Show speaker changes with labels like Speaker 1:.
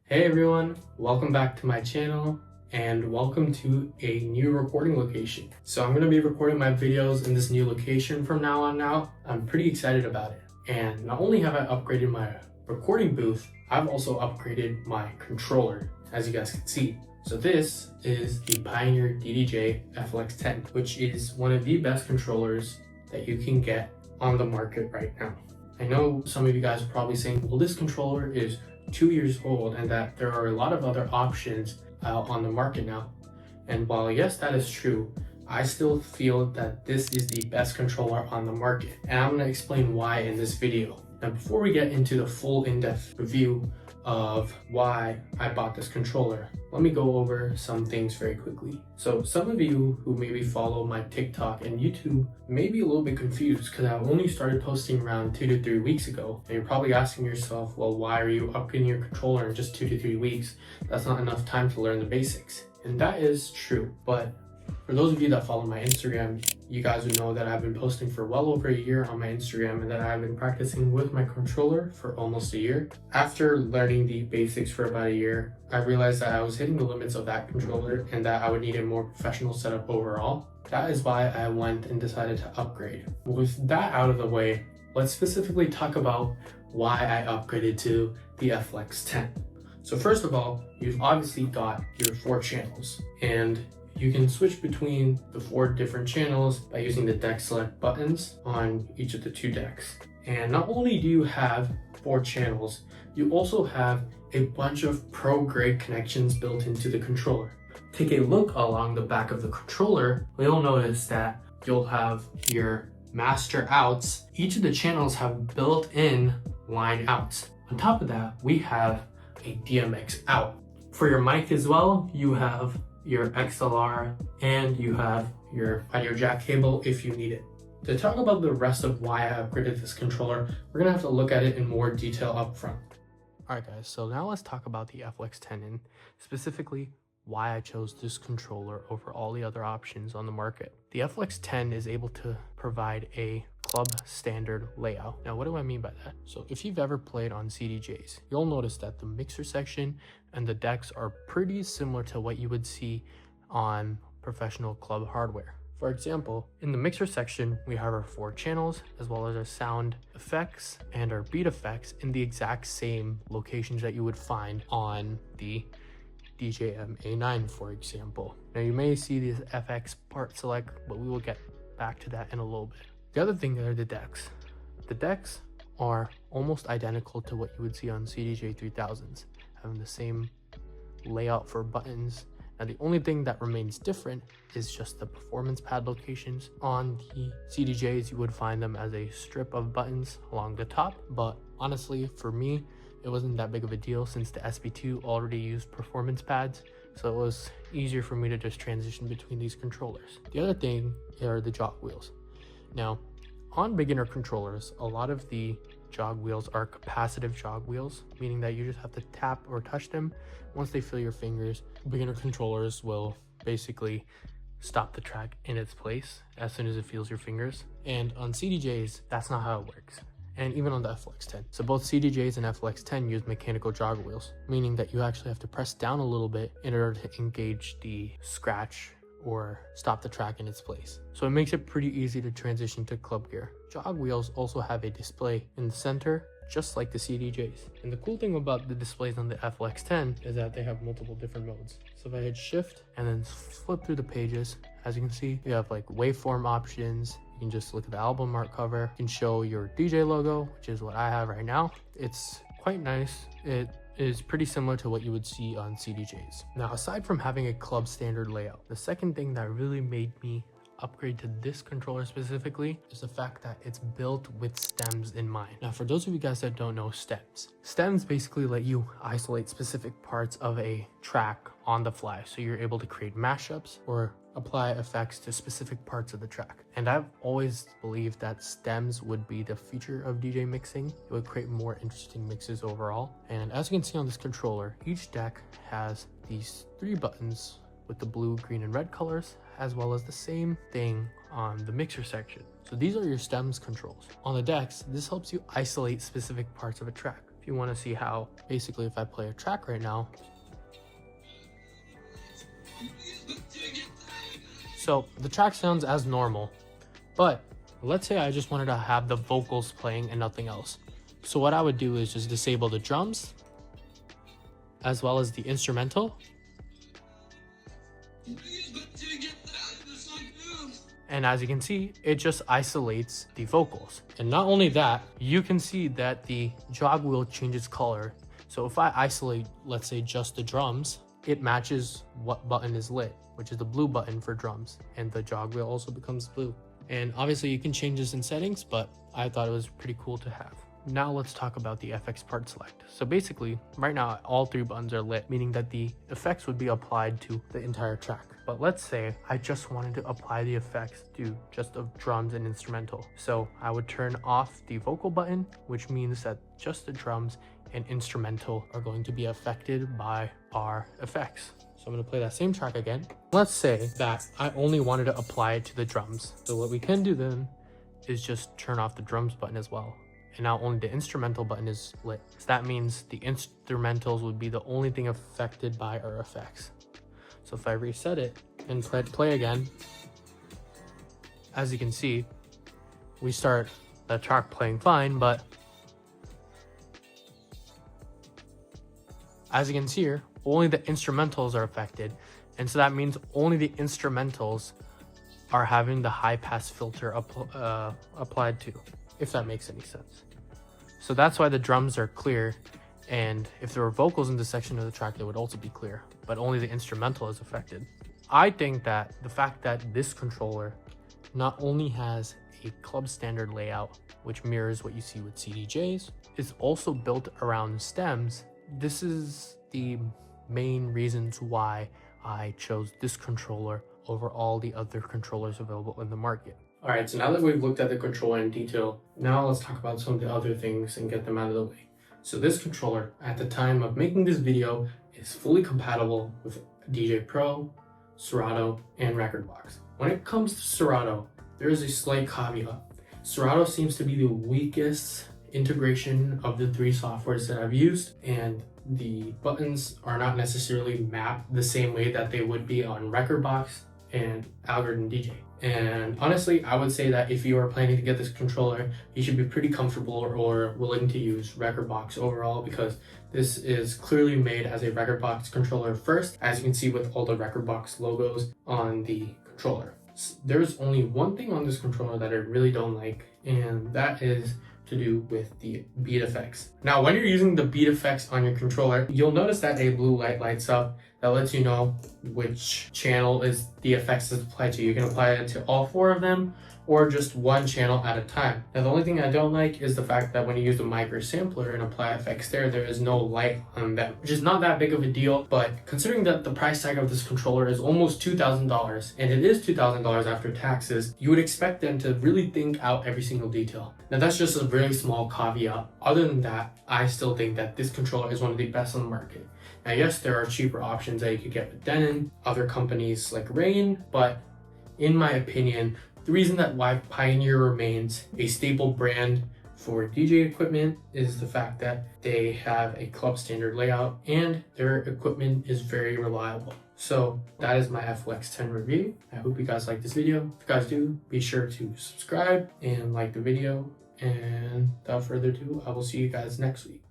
Speaker 1: Hey everyone, welcome back to my channel and welcome to a new recording location. So I'm going to be recording my videos in this new location from now on now. I'm pretty excited about it. And not only have I upgraded my recording booth, I've also upgraded my controller, as you guys can see. So this is the Pioneer DDJ FLX10, which is one of the best controllers that you can get on the market right now. I know some of you guys are probably saying, well, this controller is 2 years old and that there are a lot of other options out on the market now. And while yes, that is true, I still feel that this is the best controller on the market. And I'm going to explain why in this video. Now, before we get into the full in-depth review of why I bought this controller, let me go over some things very quickly. So some of you who maybe follow my TikTok and YouTube may be a little bit confused because I only started posting around 2 to 3 weeks ago. And you're probably asking yourself, well, why are you upgrading your controller in just 2 to 3 weeks? That's not enough time to learn the basics. And that is true. But for those of you that follow my Instagram, you guys would know that I've been posting for well over a year on my Instagram and that I've been practicing with my controller for almost a year. After learning the basics for about a year, I realized that I was hitting the limits of that controller and that I would need a more professional setup overall. That is why I went and decided to upgrade. With that out of the way, let's specifically talk about why I upgraded to the FLX10. So first of all, you've obviously got your 4 channels, and you can switch between the 4 different channels by using the deck select buttons on each of the 2 decks. And not only do you have 4 channels, you also have a bunch of pro grade connections built into the controller. Take a look along the back of the controller, you'll notice that you'll have your master outs. Each of the channels have built-in line outs. On top of that, we have a DMX out. For your mic as well, you have your XLR and you have your audio jack cable if you need it. To talk about the rest of why I upgraded this controller, we're gonna have to look at it in more detail up front. Alright guys, so now let's talk about the FLX10 and specifically why I chose this controller over all the other options on the market. The FLX10 is able to provide a club standard layout. Now, what do I mean by that? So if you've ever played on CDJs, you'll notice that the mixer section and the decks are pretty similar to what you would see on professional club hardware. For example, in the mixer section, we have our 4 channels, as well as our sound effects and our beat effects in the exact same locations that you would find on the DJM A9, for example. Now you may see this FX part select, but we will get back to that in a little bit. The other thing are the decks. The decks are almost identical to what you would see on CDJ 3000s, having the same layout for buttons. Now the only thing that remains different is just the performance pad locations. On the CDJs, you would find them as a strip of buttons along the top, but honestly, for me, it wasn't that big of a deal since the SP2 already used performance pads, so it was easier for me to just transition between these controllers. The other thing are the jog wheels. Now, on beginner controllers, a lot of the jog wheels are capacitive jog wheels, meaning that you just have to tap or touch them. Once they feel your fingers, beginner controllers will basically stop the track in its place as soon as it feels your fingers. And on CDJs, that's not how it works. And even on the FLX10. So both CDJs and FLX10 use mechanical jog wheels, meaning that you actually have to press down a little bit in order to engage the scratch or stop the track in its place. So it makes it pretty easy to transition to club gear. Jog wheels also have a display in the center, just like the CDJs. And the cool thing about the displays on the FLX10 is that they have multiple different modes. So if I hit shift and then flip through the pages, as you can see, you have like waveform options. You can just look at the album art cover. You can show your DJ logo, which is what I have right now. It's quite nice. It is pretty similar to what you would see on CDJs. Now, aside from having a club standard layout, the second thing that really made me upgrade to this controller specifically is the fact that it's built with stems in mind. Now, for those of you guys that don't know stems basically let you isolate specific parts of a track on the fly. So you're able to create mashups or apply effects to specific parts of the track. And I've always believed that stems would be the future of DJ mixing. It would create more interesting mixes overall. And as you can see on this controller, each deck has these 3 buttons with the blue, green, and red colors, as well as the same thing on the mixer section. So these are your stems controls. On the decks, this helps you isolate specific parts of a track. If if you want to see how, basically if I play a track right now. So the track sounds as normal, but let's say I just wanted to have the vocals playing and nothing else. So what I would do is just disable the drums as well as the instrumental. And as you can see, it just isolates the vocals. And not only that, you can see that the jog wheel changes color. So if I isolate, let's say just the drums, it matches what button is lit, which is the blue button for drums. And the jog wheel also becomes blue. And obviously you can change this in settings, but I thought it was pretty cool to have. Now let's talk about the FX part select. So basically, right now, all 3 buttons are lit, meaning that the effects would be applied to the entire track. But let's say I just wanted to apply the effects to just the drums and instrumental. So I would turn off the vocal button, which means that just the drums and instrumental are going to be affected by our effects. So I'm going to play that same track again. Let's say that I only wanted to apply it to the drums. So what we can do then is just turn off the drums button as well. And now only the instrumental button is lit. So that means the instrumentals would be the only thing affected by our effects. So if I reset it and play again, as you can see, we start the track playing fine, but as you can see here, only the instrumentals are affected. And so that means only the instrumentals are having the high pass filter applied to, if that makes any sense. So that's why the drums are clear, and if there were vocals in this section of the track, they would also be clear, but only the instrumental is affected. I think that the fact that this controller not only has a club standard layout, which mirrors what you see with CDJs, is also built around stems. This is the main reasons why I chose this controller over all the other controllers available in the market. All right, so now that we've looked at the controller in detail, now let's talk about some of the other things and get them out of the way. So this controller, at the time of making this video, is fully compatible with DJ Pro, Serato, and Rekordbox. When it comes to Serato, there is a slight caveat. Serato seems to be the weakest integration of the 3 softwares that I've used, and the buttons are not necessarily mapped the same way that they would be on Rekordbox and Algorithm DJ. And honestly, I would say that if you are planning to get this controller, you should be pretty comfortable or willing to use Rekordbox overall, because this is clearly made as a Rekordbox controller first, as you can see with all the Rekordbox logos on the controller. There's only one thing on this controller that I really don't like, and that is to do with the beat effects. Now, when you're using the beat effects on your controller, you'll notice that a blue light lights up that lets you know which channel is the effects is applied to. You can apply it to all 4 of them or just one channel at a time. Now, the only thing I don't like is the fact that when you use the micro sampler and apply effects there is no light on them, which is not that big of a deal. But considering that the price tag of this controller is almost $2,000, and it is $2,000 after taxes, you would expect them to really think out every single detail. Now, that's just a very small caveat. Other than that, I still think that this controller is one of the best on the market. Now, yes, there are cheaper options that you could get with Denon, other companies like Rain, but in my opinion, the reason that why Pioneer remains a staple brand for DJ equipment is the fact that they have a club standard layout and their equipment is very reliable. So that is my FLX10 review. I hope you guys like this video. If you guys do, be sure to subscribe and like the video. And without further ado, I will see you guys next week.